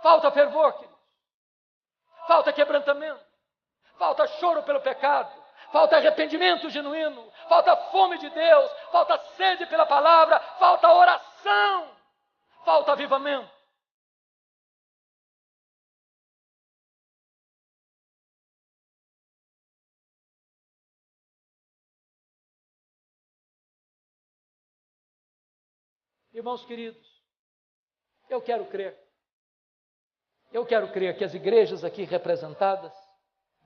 Falta fervor, queridos. Falta quebrantamento. Falta choro pelo pecado. Falta arrependimento genuíno. Falta fome de Deus. Falta sede pela palavra. Falta oração. Falta avivamento. Irmãos queridos, eu quero crer que as igrejas aqui representadas,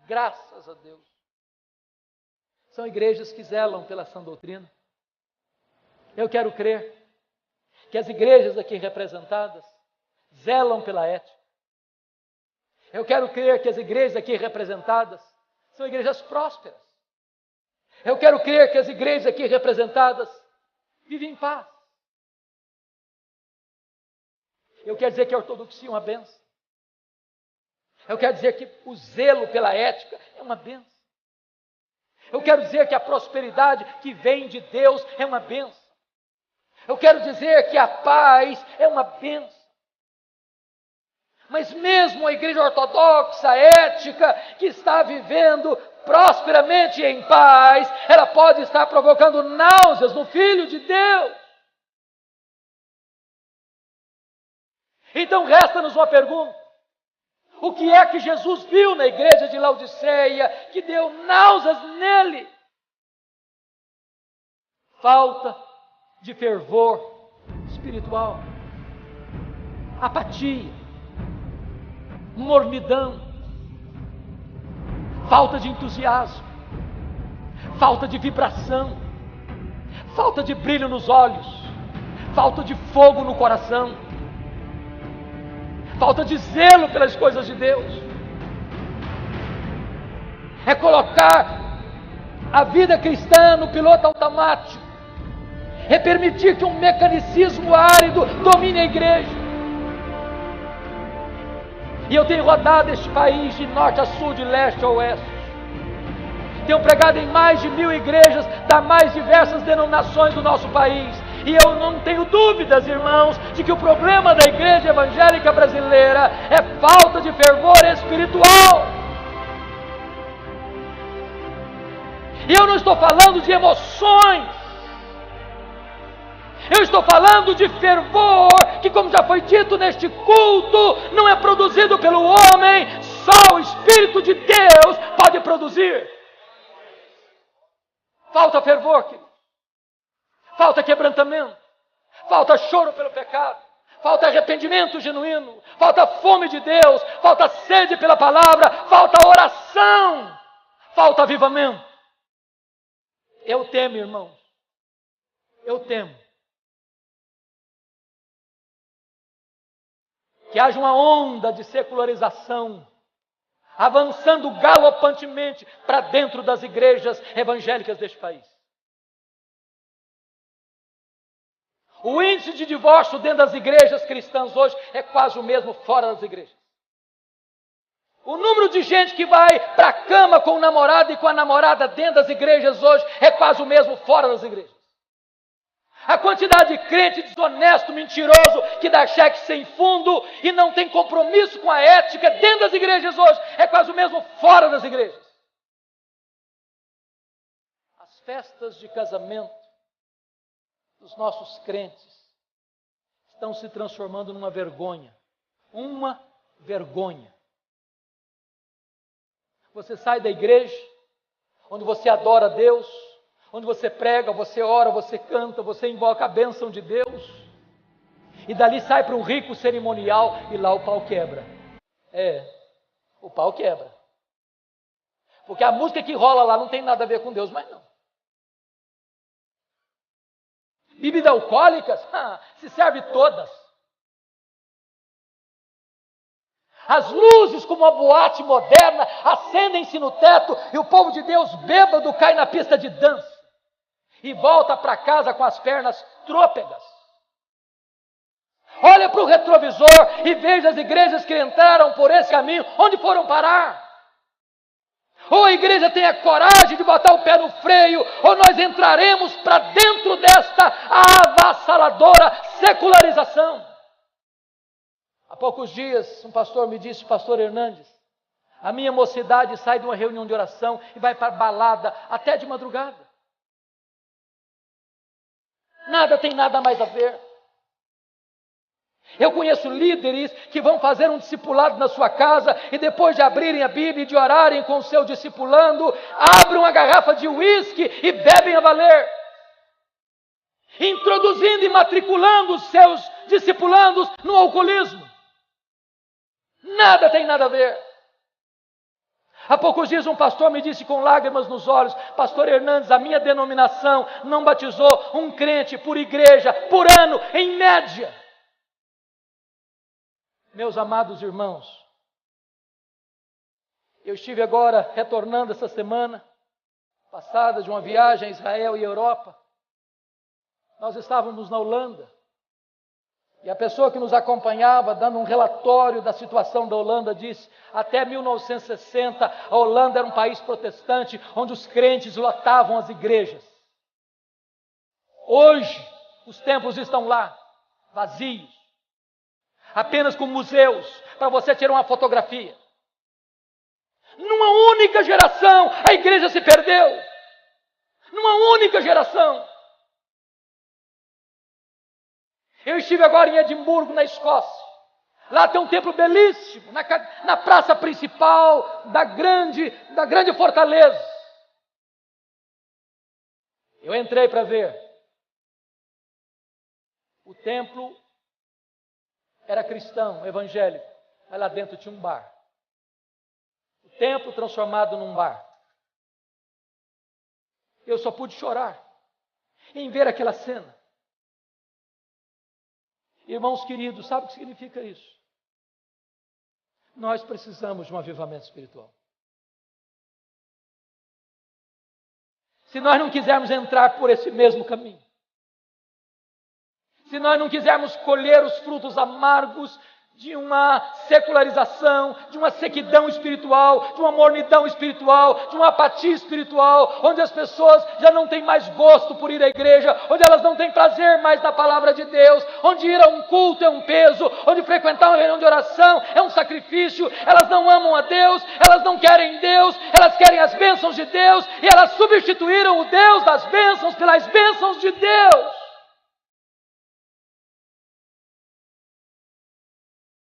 graças a Deus, são igrejas que zelam pela sã doutrina. Eu quero crer que as igrejas aqui representadas zelam pela ética. Eu quero crer que as igrejas aqui representadas são igrejas prósperas. Eu quero crer que as igrejas aqui representadas vivem em paz. Eu quero dizer que a ortodoxia é uma bênção. Eu quero dizer que o zelo pela ética é uma bênção. Eu quero dizer que a prosperidade que vem de Deus é uma bênção. Eu quero dizer que a paz é uma bênção. Mas mesmo a igreja ortodoxa, ética, que está vivendo prosperamente e em paz, ela pode estar provocando náuseas no Filho de Deus. Então resta-nos uma pergunta. O que é que Jesus viu na igreja de Laodiceia que deu náuseas nele? Falta de fervor espiritual, apatia, mornidão, falta de entusiasmo, falta de vibração, falta de brilho nos olhos, falta de fogo no coração, falta de zelo pelas coisas de Deus. É colocar a vida cristã no piloto automático. É permitir que um mecanicismo árido domine a igreja. E eu tenho rodado este país de norte a sul, de leste a oeste. Tenho pregado em mais de 1000 igrejas das mais diversas denominações do nosso país. E eu não tenho dúvidas, irmãos, de que o problema da igreja evangélica brasileira é falta de fervor espiritual. E eu não estou falando de emoções. Eu estou falando de fervor, que, como já foi dito neste culto, não é produzido pelo homem, só o Espírito de Deus pode produzir. Falta fervor, querido. Falta quebrantamento, falta choro pelo pecado, falta arrependimento genuíno, falta fome de Deus, falta sede pela palavra, falta oração, falta avivamento. Eu temo, irmãos, eu temo que haja uma onda de secularização avançando galopantemente para dentro das igrejas evangélicas deste país. O índice de divórcio dentro das igrejas cristãs hoje é quase o mesmo fora das igrejas. O número de gente que vai para a cama com o namorado e com a namorada dentro das igrejas hoje é quase o mesmo fora das igrejas. A quantidade de crente desonesto, mentiroso, que dá cheque sem fundo e não tem compromisso com a ética dentro das igrejas hoje é quase o mesmo fora das igrejas. As festas de casamento dos nossos crentes estão se transformando numa vergonha. Uma vergonha. Você sai da igreja, onde você adora a Deus, onde você prega, você ora, você canta, você invoca a bênção de Deus, e dali sai para um rico cerimonial e lá o pau quebra. O pau quebra. Porque a música que rola lá não tem nada a ver com Deus, mas não. Bebidas alcoólicas, se serve todas. As luzes, como uma boate moderna, acendem-se no teto e o povo de Deus bêbado cai na pista de dança e volta para casa com as pernas trôpegas. Olha para o retrovisor e veja as igrejas que entraram por esse caminho, onde foram parar. Ou a igreja tem a coragem de botar o pé no freio, ou nós entraremos para dentro desta avassaladora secularização. Há poucos dias, um pastor me disse, pastor Hernandes, a minha mocidade sai de uma reunião de oração e vai para balada até de madrugada. Nada tem nada mais a ver. Eu conheço líderes que vão fazer um discipulado na sua casa e depois de abrirem a Bíblia e de orarem com o seu discipulando, abrem uma garrafa de uísque e bebem a valer, introduzindo e matriculando os seus discipulandos no alcoolismo. Nada tem nada a ver. Há poucos dias um pastor me disse com lágrimas nos olhos, pastor Hernandes, a minha denominação não batizou um crente por igreja, por ano, em média. Meus amados irmãos, eu estive agora retornando essa semana passada de uma viagem a Israel e Europa. Nós estávamos na Holanda e a pessoa que nos acompanhava, dando um relatório da situação da Holanda, disse: até 1960 a Holanda era um país protestante onde os crentes lotavam as igrejas. Hoje os templos estão lá, vazios, apenas com museus, para você tirar uma fotografia. Numa única geração, a igreja se perdeu. Numa única geração. Eu estive agora em Edimburgo, na Escócia. Lá tem um templo belíssimo, na praça principal da grande fortaleza. Eu entrei para ver. O templo era cristão, evangélico, mas lá dentro tinha um bar. O templo transformado num bar. Eu só pude chorar em ver aquela cena. Irmãos queridos, sabe o que significa isso? Nós precisamos de um avivamento espiritual. Se nós não quisermos entrar por esse mesmo caminho, se nós não quisermos colher os frutos amargos de uma secularização, de uma sequidão espiritual, de uma mornidão espiritual, de uma apatia espiritual, onde as pessoas já não têm mais gosto por ir à igreja, onde elas não têm prazer mais na palavra de Deus, onde ir a um culto é um peso, onde frequentar uma reunião de oração é um sacrifício, elas não amam a Deus, elas não querem Deus, elas querem as bênçãos de Deus, e elas substituíram o Deus das bênçãos pelas bênçãos de Deus.